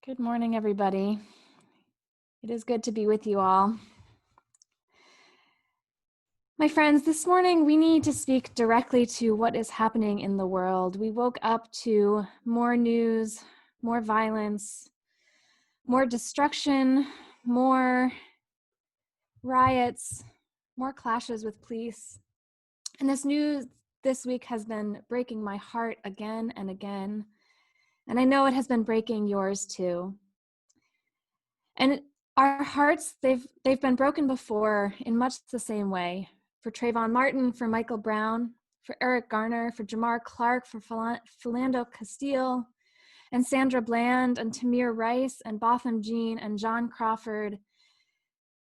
Good morning, everybody. It is good to be with you all. My friends, this morning we need to speak directly to what is happening in the world. We woke up to more news, more violence, more destruction, more riots, more clashes with police. And this news this week has been breaking my heart again and again. And I know it has been breaking yours too. And our hearts, they've been broken before in much the same way. For Trayvon Martin, for Michael Brown, for Eric Garner, for Jamar Clark, for Philando Castile, and Sandra Bland, and Tamir Rice, and Botham Jean, and John Crawford,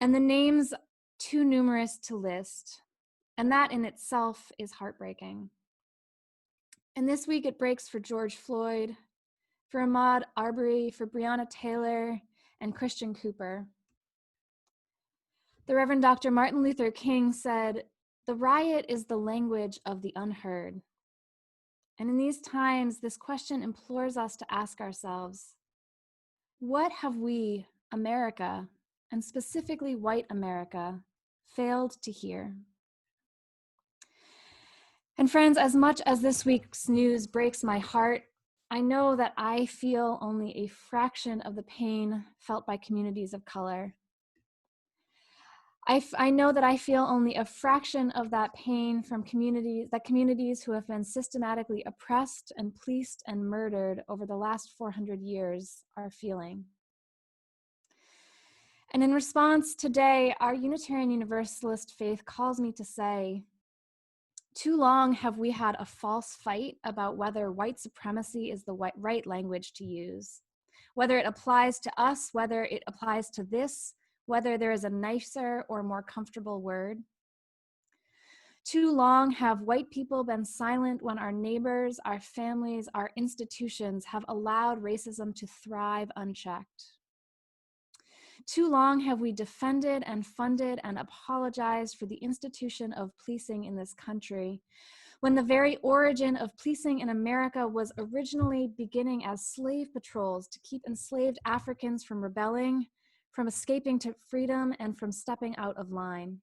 and the names too numerous to list. And that in itself is heartbreaking. And this week it breaks for George Floyd, for Ahmaud Arbery, for Breonna Taylor, and Christian Cooper. The Reverend Dr. Martin Luther King said, "The riot is the language of the unheard." And in these times, this question implores us to ask ourselves, what have we, America, and specifically white America, failed to hear? And friends, as much as this week's news breaks my heart, I know that I feel only a fraction of the pain felt by communities of color. I know that I feel only a fraction of that pain from communities who have been systematically oppressed and policed and murdered over the last 400 years are feeling. And in response today, our Unitarian Universalist faith calls me to say, too long have we had a false fight about whether white supremacy is the right language to use, whether it applies to us, whether it applies to this, whether there is a nicer or more comfortable word. Too long have white people been silent when our neighbors, our families, our institutions have allowed racism to thrive unchecked. Too long have we defended and funded and apologized for the institution of policing in this country, when the very origin of policing in America was originally beginning as slave patrols to keep enslaved Africans from rebelling, from escaping to freedom, and from stepping out of line.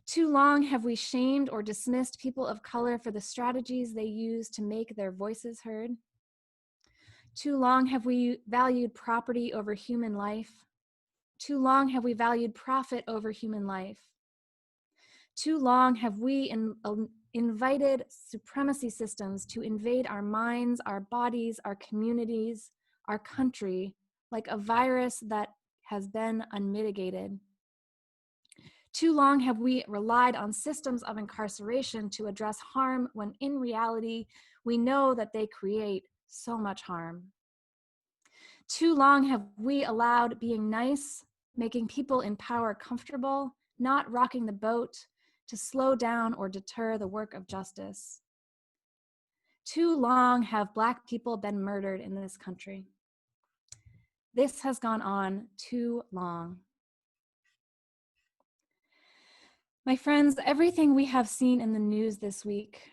Too long have we shamed or dismissed people of color for the strategies they use to make their voices heard. Too long have we valued property over human life. Too long have we valued profit over human life. Too long have we invited supremacy systems to invade our minds, our bodies, our communities, our country, like a virus that has been unmitigated. Too long have we relied on systems of incarceration to address harm when in reality, we know that they create so much harm. Too long have we allowed being nice, making people in power comfortable, not rocking the boat, to slow down or deter the work of justice. Too long have Black people been murdered in this country. This has gone on too long. My friends, everything we have seen in the news this week,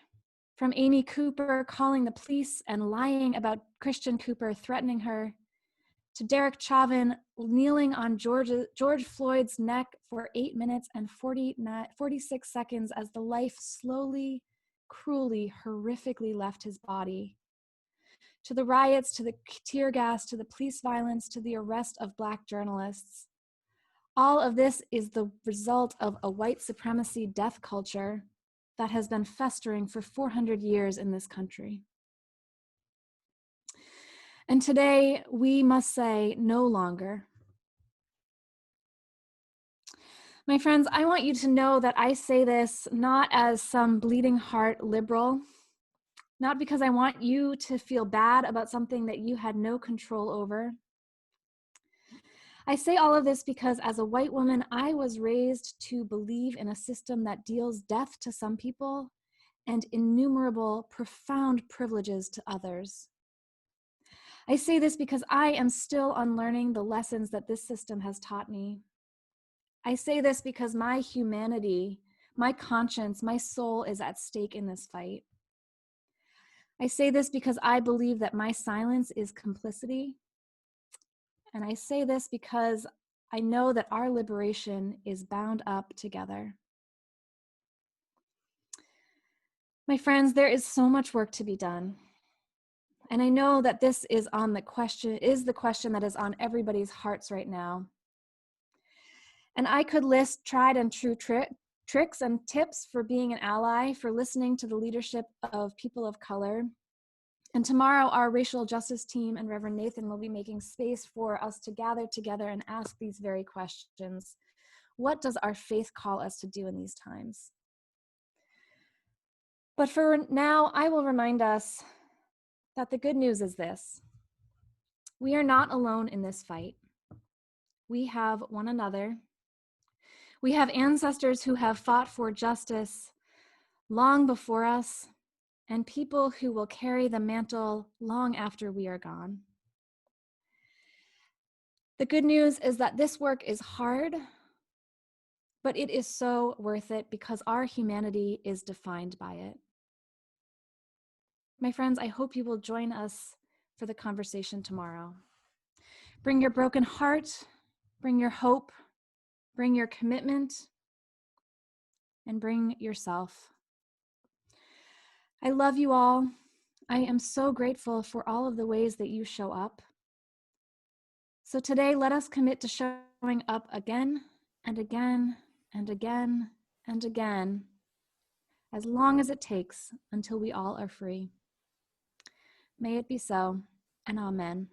from Amy Cooper calling the police and lying about Christian Cooper threatening her, to Derek Chauvin kneeling on George Floyd's neck for 8 minutes and 46 seconds as the life slowly, cruelly, horrifically left his body, to the riots, to the tear gas, to the police violence, to the arrest of Black journalists. All of this is the result of a white supremacy death culture that has been festering for 400 years in this country. And today we must say no longer. My friends, I want you to know that I say this not as some bleeding heart liberal, not because I want you to feel bad about something that you had no control over. I say all of this because as a white woman, I was raised to believe in a system that deals death to some people and innumerable profound privileges to others. I say this because I am still unlearning the lessons that this system has taught me. I say this because my humanity, my conscience, my soul is at stake in this fight. I say this because I believe that my silence is complicity, And I say this because I know that our liberation is bound up together. My friends, there is so much work to be done. And I know that this is the question that is on everybody's hearts right now. And I could list tried and true tricks and tips for being an ally, for listening to the leadership of people of color. And tomorrow, our racial justice team and Reverend Nathan will be making space for us to gather together and ask these very questions. What does our faith call us to do in these times? But for now, I will remind us that the good news is this: we are not alone in this fight. We have one another. We have ancestors who have fought for justice long before us, and people who will carry the mantle long after we are gone. The good news is that this work is hard, but it is so worth it because our humanity is defined by it. My friends, I hope you will join us for the conversation tomorrow. Bring your broken heart, bring your hope, bring your commitment, and bring yourself. I love you all. I am so grateful for all of the ways that you show up. So today, let us commit to showing up again and again and again and again, as long as it takes until we all are free. May it be so, and amen.